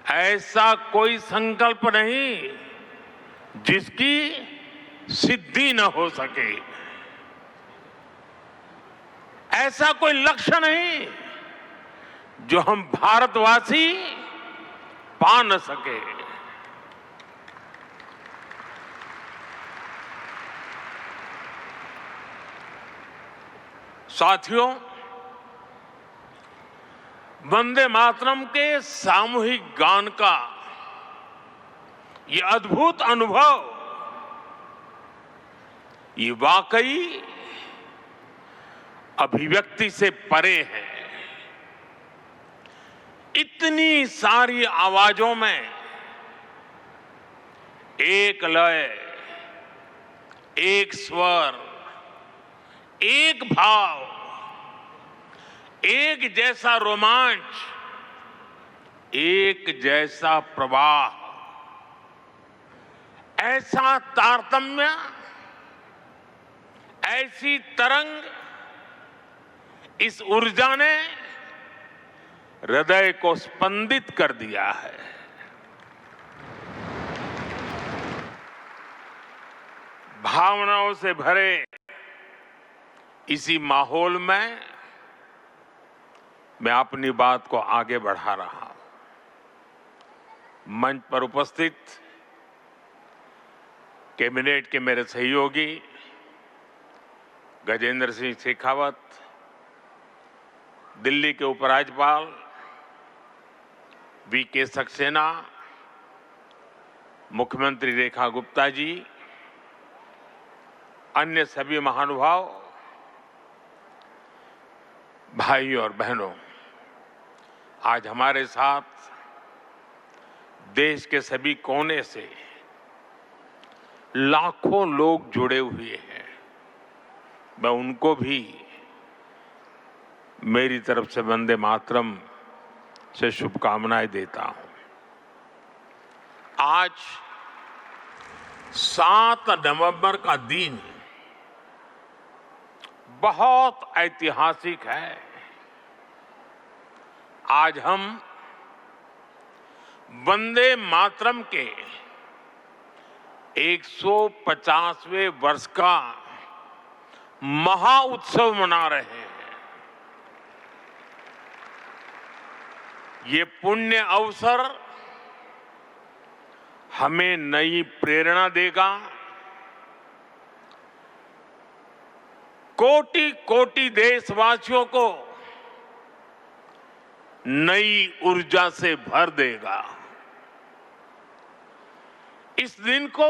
ऐसा कोई संकल्प नहीं जिसकी सिद्धि न हो सके, ऐसा कोई लक्ष्य नहीं जो हम भारतवासी पा न सके। साथियों, वंदे मातरम के सामूहिक गान का ये अद्भुत अनुभव, ये वाकई अभिव्यक्ति से परे है। इतनी सारी आवाजों में एक लय, एक स्वर, एक भाव, एक जैसा रोमांच, एक जैसा प्रवाह, ऐसा तारतम्य, ऐसी तरंग, इस ऊर्जा ने हृदय को स्पंदित कर दिया है। भावनाओं से भरे इसी माहौल में मैं अपनी बात को आगे बढ़ा रहा हूं। मंच पर उपस्थित कैबिनेट के मेरे सहयोगी गजेंद्र सिंह शेखावत, दिल्ली के उपराज्यपाल वी.के. सक्सेना, मुख्यमंत्री रेखा गुप्ता जी, अन्य सभी महानुभाव, भाई और बहनों, आज हमारे साथ देश के सभी कोने से लाखों लोग जुड़े हुए हैं। मैं उनको भी मेरी तरफ से वंदे मातरम से शुभकामनाएं देता हूं। आज 7 नवंबर का दिन बहुत ऐतिहासिक है। आज हम वंदे मातरम के 150वें वर्ष का महाउत्सव मना रहे हैं। ये पुण्य अवसर हमें नई प्रेरणा देगा, कोटि कोटि देशवासियों को नई ऊर्जा से भर देगा। इस दिन को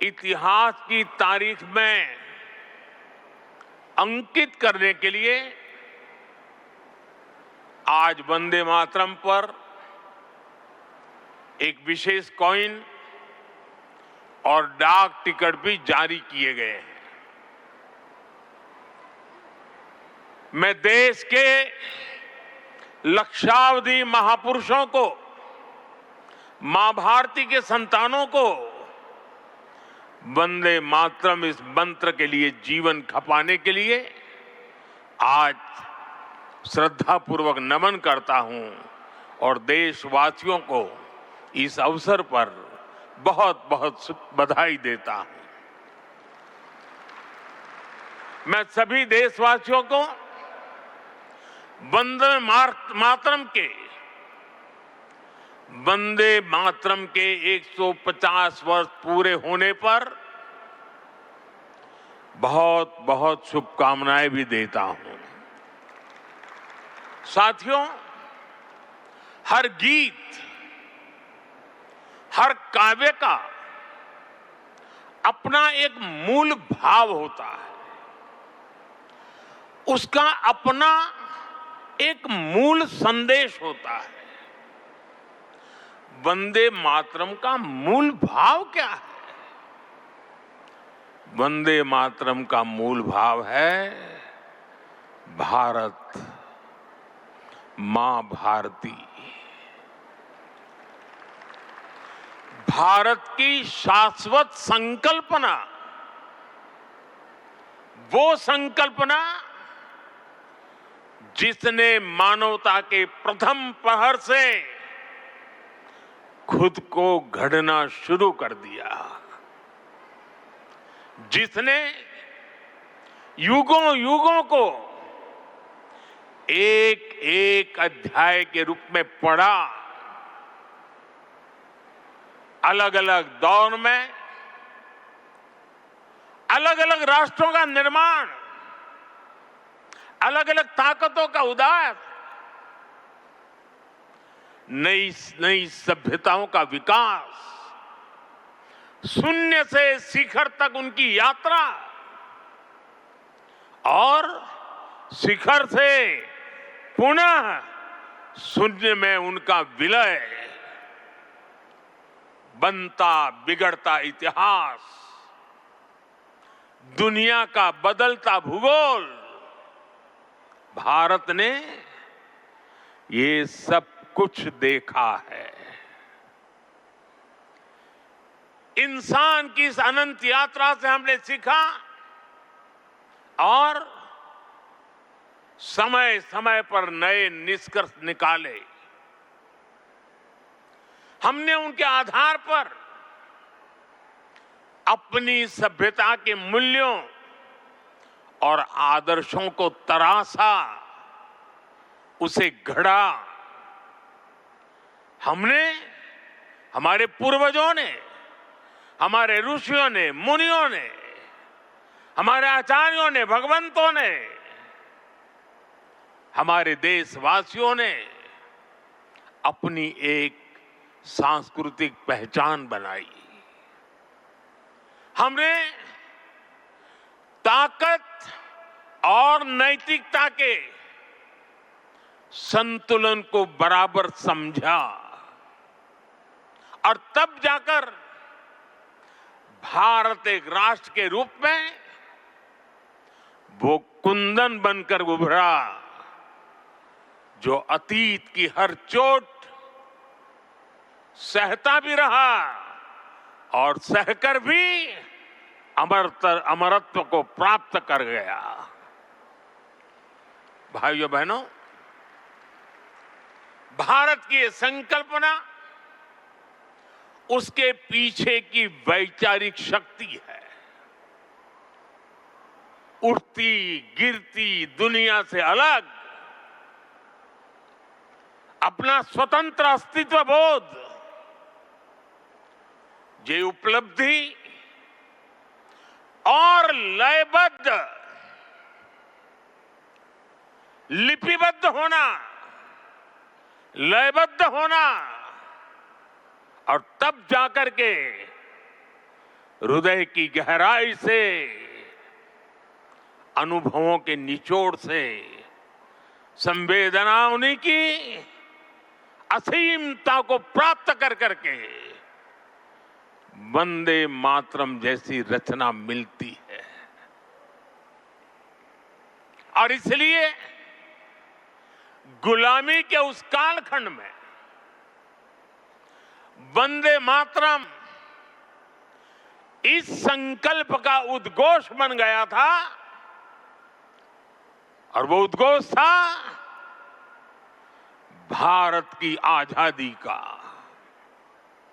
इतिहास की तारीख में अंकित करने के लिए आज वंदे मातरम पर एक विशेष कॉइन और डाक टिकट भी जारी किए गए हैं। मैं देश के लक्षावधि महापुरुषों को, मां भारती के संतानों को वंदे मातरम इस मंत्र के लिए जीवन खपाने के लिए आज श्रद्धापूर्वक नमन करता हूं और देशवासियों को इस अवसर पर बहुत बहुत बधाई देता हूं। मैं सभी देशवासियों को वंदे मातरम के 150 वर्ष पूरे होने पर बहुत बहुत शुभकामनाएं भी देता हूं। साथियों, हर गीत, हर काव्य का अपना एक मूल भाव होता है, उसका अपना एक मूल संदेश होता है। वंदे मातरम का मूल भाव क्या है? वंदे मातरम का मूल भाव है भारत मां भारती। भारत की शाश्वत संकल्पना, वो संकल्पना जिसने मानवता के प्रथम पहर से खुद को गढ़ना शुरू कर दिया, जिसने युगों युगों को एक एक अध्याय के रूप में पढ़ा, अलग अलग दौर में अलग अलग राष्ट्रों का निर्माण, अलग अलग ताकतों का उदय, नई नई सभ्यताओं का विकास, शून्य से शिखर तक उनकी यात्रा और शिखर से पुनः शून्य में उनका विलय, बनता बिगड़ता इतिहास, दुनिया का बदलता भूगोल, भारत ने ये सब कुछ देखा है। इंसान की इस अनंत यात्रा से हमने सीखा और समय समय पर नए निष्कर्ष निकाले। हमने उनके आधार पर अपनी सभ्यता के मूल्यों और आदर्शों को तराशा, उसे गढ़ा। हमने, हमारे पूर्वजों ने, हमारे ऋषियों ने, मुनियों ने, हमारे आचार्यों ने, भगवंतों ने, हमारे देशवासियों ने अपनी एक सांस्कृतिक पहचान बनाई। हमने ताकत और नैतिकता के संतुलन को बराबर समझा और तब जाकर भारत एक राष्ट्र के रूप में वो कुंदन बनकर उभरा जो अतीत की हर चोट सहता भी रहा और सहकर भी अमरत्व को प्राप्त कर गया। भाइयों बहनों, भारत की ये संकल्पना उसके पीछे की वैचारिक शक्ति है। उठती गिरती दुनिया से अलग अपना स्वतंत्र अस्तित्व बोध, ये उपलब्धि और लयबद्ध लिपिबद्ध होना, लयबद्ध होना और तब जाकर के हृदय की गहराई से, अनुभवों के निचोड़ से, संवेदनाओं की असीमता को प्राप्त कर करके वंदे मातरम जैसी रचना मिलती है। और इसलिए गुलामी के उस कालखंड में वंदे मातरम इस संकल्प का उद्घोष बन गया था और वो उद्घोष था भारत की आजादी का।